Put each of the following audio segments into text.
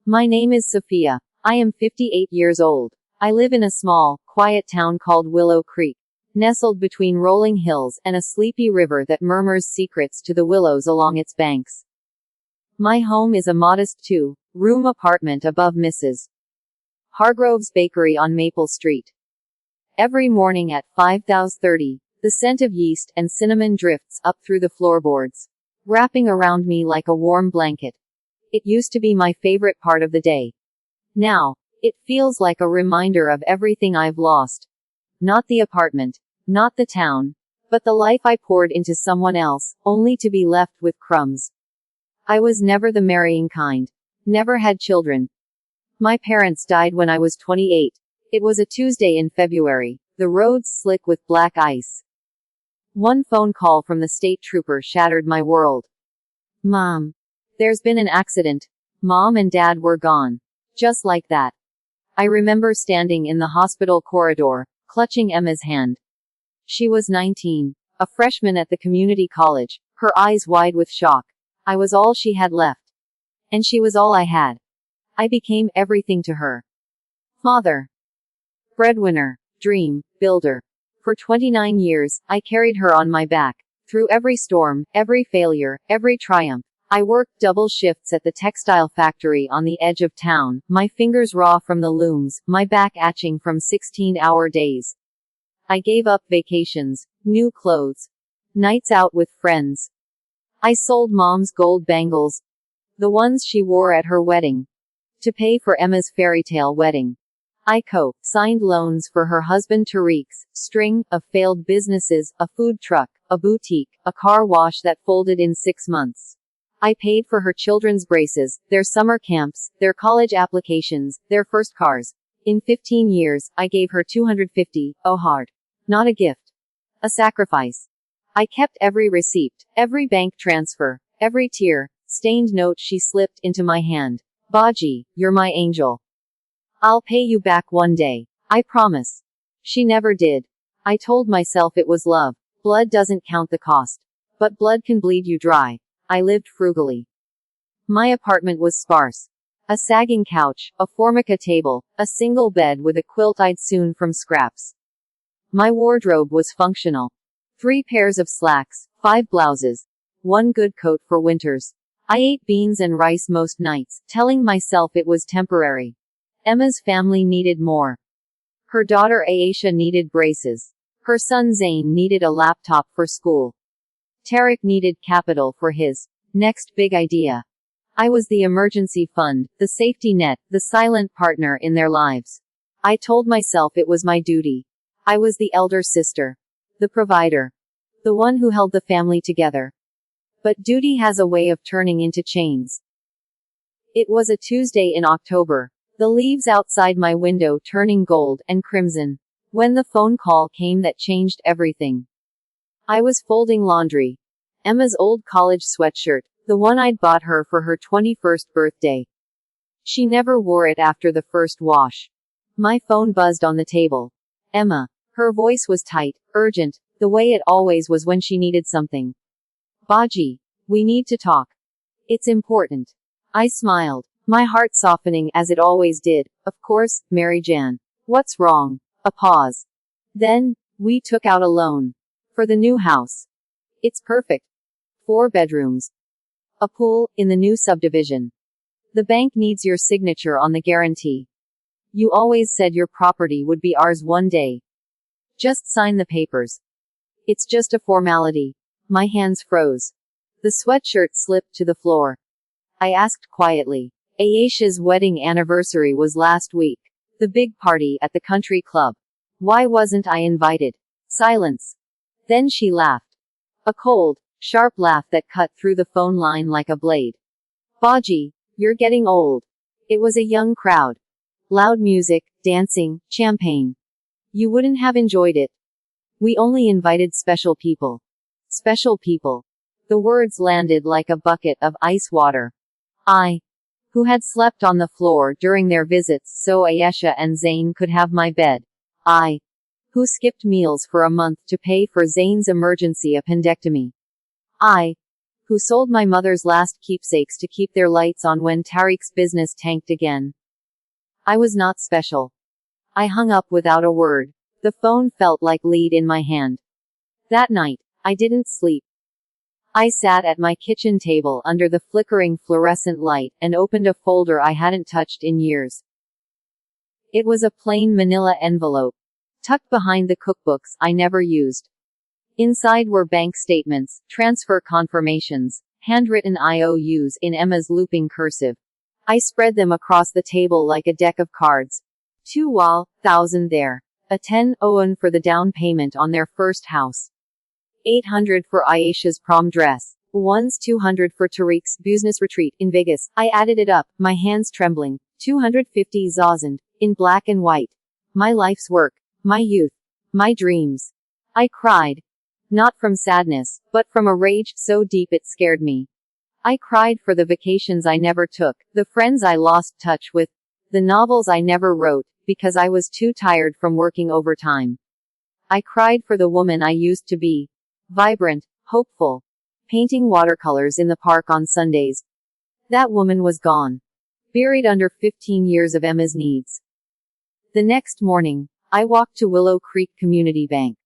My name is Sophia. I am 58 years old. I live in a small, quiet town called Willow Creek, nestled between rolling hills and a sleepy river that murmurs secrets to the willows along its banks. My home is a modest two-room apartment above Mrs. Hargrove's bakery on Maple Street. Every morning at 5:30, the scent of yeast and cinnamon drifts up through the floorboards, wrapping around me like a warm blanket. It used to be my favorite part of the day. Now, it feels like a reminder of everything I've lost. Not the apartment, not the town, but the life I poured into someone else, only to be left with crumbs. I was never the marrying kind. Never had children. My parents died when I was 28. It was a Tuesday in February, the roads slick with black ice. One phone call from the state trooper shattered my world. Mom. There's been an accident. Mom and Dad were gone. Just like that. I remember standing in the hospital corridor, clutching Emma's hand. She was 19, a freshman at the community college, her eyes wide with shock. I was all she had left. And she was all I had. I became everything to her. Father. Breadwinner. Dream builder. For 29 years, I carried her on my back. Through every storm, every failure, every triumph. I worked double shifts at the textile factory on the edge of town, my fingers raw from the looms, my back aching from 16-hour days. I gave up vacations, new clothes, nights out with friends. I sold Mom's gold bangles, the ones she wore at her wedding, to pay for Emma's fairytale wedding. I co-signed loans for her husband Tariq's string of failed businesses, a food truck, a boutique, a car wash that folded in 6 months. I paid for her children's braces, their summer camps, their college applications, their first cars. In 15 years, I gave her $250, oh hard. Not a gift. A sacrifice. I kept every receipt, every bank transfer, every tear-stained note she slipped into my hand. Baji, you're my angel. I'll pay you back one day. I promise. She never did. I told myself it was love. Blood doesn't count the cost. But blood can bleed you dry. I lived frugally. My apartment was sparse. A sagging couch, a formica table, a single bed with a quilt I'd sewn from scraps. My wardrobe was functional. 3 pairs of slacks, 5 blouses, 1 good coat for winters. I ate beans and rice most nights, telling myself it was temporary. Emma's family needed more. Her daughter Aisha needed braces. Her son Zain needed a laptop for school. Tariq needed capital for his next big idea. I was the emergency fund, the safety net, the silent partner in their lives. I told myself it was my duty. I was the elder sister. The provider. The one who held the family together. But duty has a way of turning into chains. It was a Tuesday in October. The leaves outside my window turning gold and crimson. When the phone call came that changed everything. I was folding laundry. Emma's old college sweatshirt, the one I'd bought her for her 21st birthday. She never wore it after the first wash. My phone buzzed on the table. Emma. Her voice was tight, urgent, the way it always was when she needed something. Baji. We need to talk. It's important. I smiled, my heart softening as it always did. Of course, Mary Jan. What's wrong? A pause. Then, we took out a loan. For the new house. It's perfect. 4 bedrooms. A pool, in the new subdivision. The bank needs your signature on the guarantee. You always said your property would be ours one day. Just sign the papers. It's just a formality. My hands froze. The sweatshirt slipped to the floor. I asked quietly. Aisha's wedding anniversary was last week. The big party at the country club. Why wasn't I invited? Silence. Then she laughed. A cold, sharp laugh that cut through the phone line like a blade. Baji, you're getting old. It was a young crowd. Loud music, dancing, champagne. You wouldn't have enjoyed it. We only invited special people. Special people. The words landed like a bucket of ice water. I, who had slept on the floor during their visits so Aisha and Zain could have my bed. I, who skipped meals for a month to pay for Zain's emergency appendectomy. I, who sold my mother's last keepsakes to keep their lights on when Tariq's business tanked again. I was not special. I hung up without a word. The phone felt like lead in my hand. That night, I didn't sleep. I sat at my kitchen table under the flickering fluorescent light and opened a folder I hadn't touched in years. It was a plain manila envelope, tucked behind the cookbooks I never used. Inside were bank statements, transfer confirmations, handwritten IOUs in Emma's looping cursive. I spread them across the table like a deck of cards. 2,000 there. A 10,000 for the down payment on their first house. 800 for Aisha's prom dress. 200 for Tariq's business retreat in Vegas. I added it up, my hands trembling. 250,000, in black and white. My life's work. My youth. My dreams. I cried. Not from sadness, but from a rage so deep it scared me. I cried for the vacations I never took, the friends I lost touch with, the novels I never wrote, because I was too tired from working overtime. I cried for the woman I used to be. Vibrant, hopeful, painting watercolors in the park on Sundays. That woman was gone. Buried under 15 years of Emma's needs. The next morning, I walked to Willow Creek Community Bank.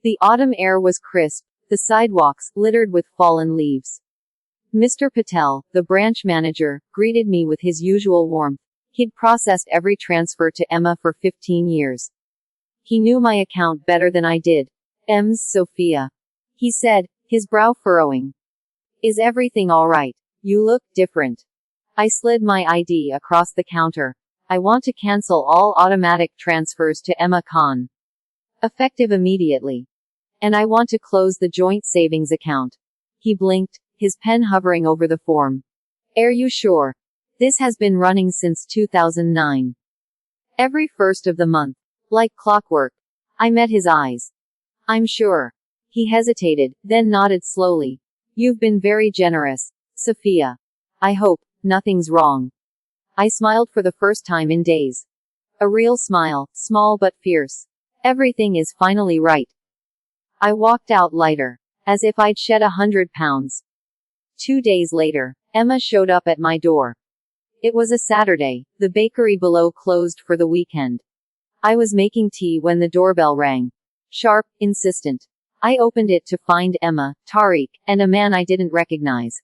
The autumn air was crisp, the sidewalks littered with fallen leaves. Mr. Patel, the branch manager, greeted me with his usual warmth. He'd processed every transfer to Emma for 15 years. He knew my account better than I did. Sophia. He said, his brow furrowing. Is everything all right? You look different. I slid my ID across the counter. I want to cancel all automatic transfers to Emma Khan. Effective immediately. And I want to close the joint savings account. He blinked, his pen hovering over the form. Are you sure? This has been running since 2009. Every first of the month. Like clockwork. I met his eyes. I'm sure. He hesitated, then nodded slowly. You've been very generous, Sophia. I hope nothing's wrong. I smiled for the first time in days. A real smile, small but fierce. Everything is finally right. I walked out lighter, as if I'd shed 100 pounds. 2 days later, Emma showed up at my door. It was a Saturday, the bakery below closed for the weekend. I was making tea when the doorbell rang. Sharp, insistent. I opened it to find Emma, Tariq, and a man I didn't recognize.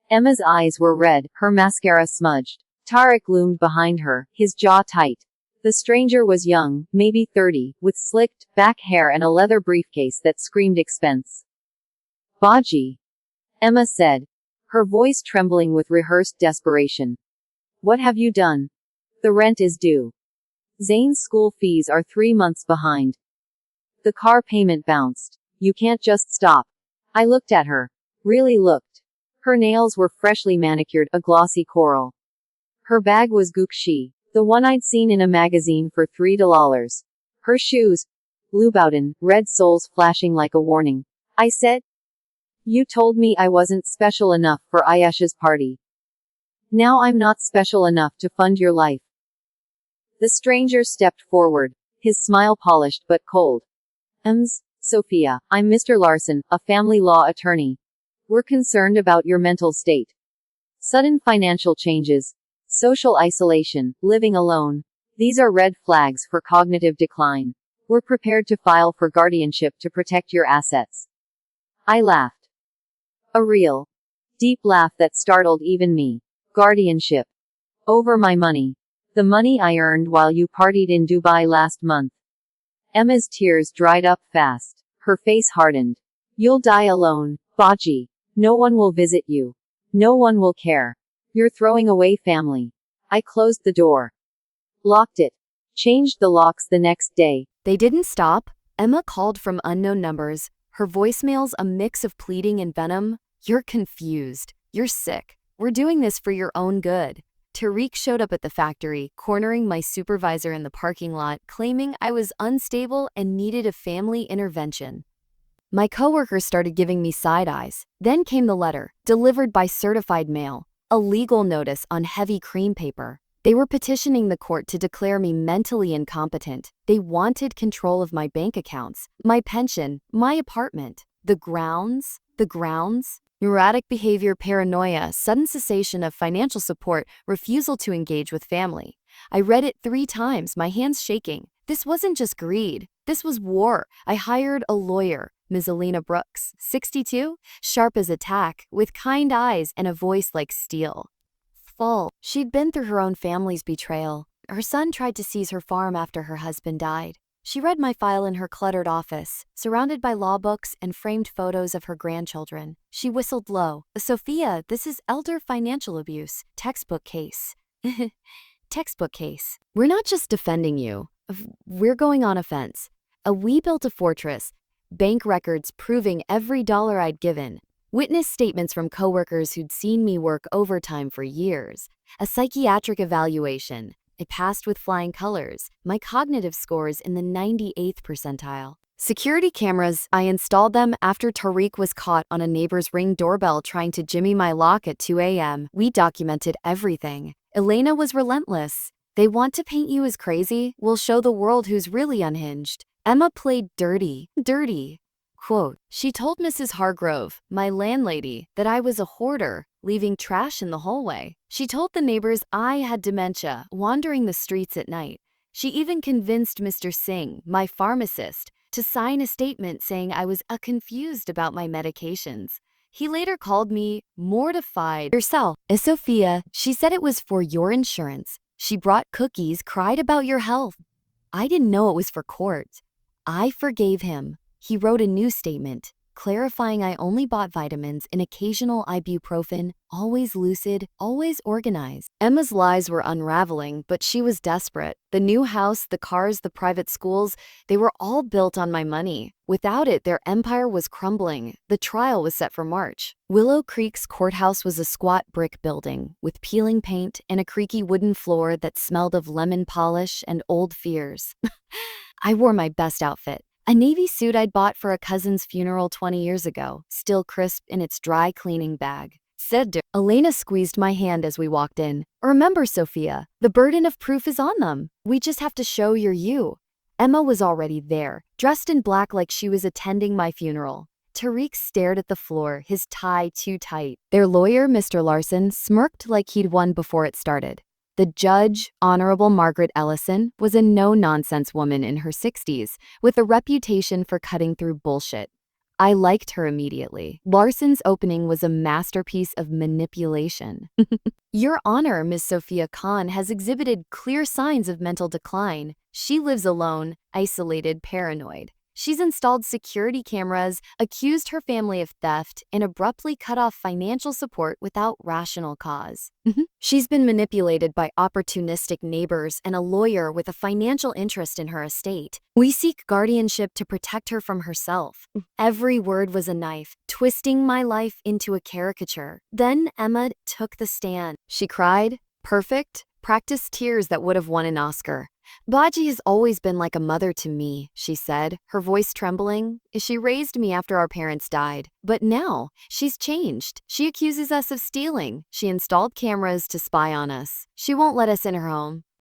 Emma's eyes were red, her mascara smudged. Tariq loomed behind her, his jaw tight. The stranger was young, maybe 30, with slicked, back hair and a leather briefcase that screamed expense. Baji, Emma said, her voice trembling with rehearsed desperation. What have you done? The rent is due. Zane's school fees are 3 months behind. The car payment bounced. You can't just stop. I looked at her. Really looked. Her nails were freshly manicured, a glossy coral. Her bag was Gucci, the one I'd seen in a magazine for $3. Her shoes, Louboutin, red soles flashing like a warning. I said, you told me I wasn't special enough for Ayesha's party. Now I'm not special enough to fund your life. The stranger stepped forward, his smile polished but cold. Sophia, I'm Mr. Larson, a family law attorney. We're concerned about your mental state. Sudden financial changes, social isolation, living alone. These are red flags for cognitive decline. We're prepared to file for guardianship to protect your assets. I laughed. A real, deep laugh that startled even me. Guardianship. Over my money. The money I earned while you partied in Dubai last month. Emma's tears dried up fast. Her face hardened. You'll die alone, Baji. No one will visit you. No one will care. You're throwing away family. I closed the door. Locked it. Changed the locks the next day. They didn't stop. Emma called from unknown numbers, her voicemails a mix of pleading and venom. You're confused. You're sick. We're doing this for your own good. Tariq showed up at the factory, cornering my supervisor in the parking lot, claiming I was unstable and needed a family intervention. My coworkers started giving me side eyes. Then came the letter, delivered by certified mail, a legal notice on heavy cream paper. They were petitioning the court to declare me mentally incompetent. They wanted control of my bank accounts, my pension, my apartment. The grounds? Erratic behavior, paranoia, sudden cessation of financial support, refusal to engage with family. I read it 3 times, my hands shaking. This wasn't just greed. This was war. I hired a lawyer, Ms. Alina Brooks, 62, sharp as a tack, with kind eyes and a voice like steel. Full. She'd been through her own family's betrayal. Her son tried to seize her farm after her husband died. She read my file in her cluttered office, surrounded by law books and framed photos of her grandchildren. She whistled low. Sophia, this is elder financial abuse. Textbook case. Textbook case. We're not just defending you. We're going on offense. We built a fortress. Bank records proving every dollar I'd given. Witness statements from coworkers who'd seen me work overtime for years. A psychiatric evaluation. I passed with flying colors. My cognitive scores in the 98th percentile. Security cameras, I installed them after Tariq was caught on a neighbor's Ring doorbell trying to jimmy my lock at 2 a.m. We documented everything. Elena was relentless. They want to paint you as crazy? We'll show the world who's really unhinged. Emma played dirty. Quote, she told Mrs. Hargrove, my landlady, that I was a hoarder, leaving trash in the hallway. She told the neighbors I had dementia, wandering the streets at night. She even convinced Mr. Singh, my pharmacist, to sign a statement saying I was confused about my medications. He later called me mortified. Yourself, Sophia, she said it was for your insurance. She brought cookies, cried about your health. I didn't know it was for court. I forgave him. He wrote a new statement, clarifying I only bought vitamins and occasional ibuprofen, always lucid, always organized. Emma's lies were unraveling, but she was desperate. The new house, the cars, the private schools, they were all built on my money. Without it, their empire was crumbling. The trial was set for March. Willow Creek's courthouse was a squat brick building with peeling paint and a creaky wooden floor that smelled of lemon polish and old fears. I wore my best outfit. A navy suit I'd bought for a cousin's funeral 20 years ago, still crisp in its dry cleaning bag. Elena squeezed my hand as we walked in. Remember, Sophia, the burden of proof is on them. We just have to show you're you. Emma was already there, dressed in black like she was attending my funeral. Tariq stared at the floor, his tie too tight. Their lawyer, Mr. Larson, smirked like he'd won before it started. The judge, Honorable Margaret Ellison, was a no-nonsense woman in her 60s, with a reputation for cutting through bullshit. I liked her immediately. Larson's opening was a masterpiece of manipulation. Your Honor, Miss Sophia Khan has exhibited clear signs of mental decline. She lives alone, isolated, paranoid. She's installed security cameras, accused her family of theft, and abruptly cut off financial support without rational cause. She's been manipulated by opportunistic neighbors and a lawyer with a financial interest in her estate. We seek guardianship to protect her from herself. Every word was a knife, twisting my life into a caricature. Then Emma took the stand. She cried, perfect, practiced tears that would have won an Oscar. Baji has always been like a mother to me, she said, her voice trembling. She raised me after our parents died. But now, she's changed. She accuses us of stealing. She installed cameras to spy on us. She won't let us in her home.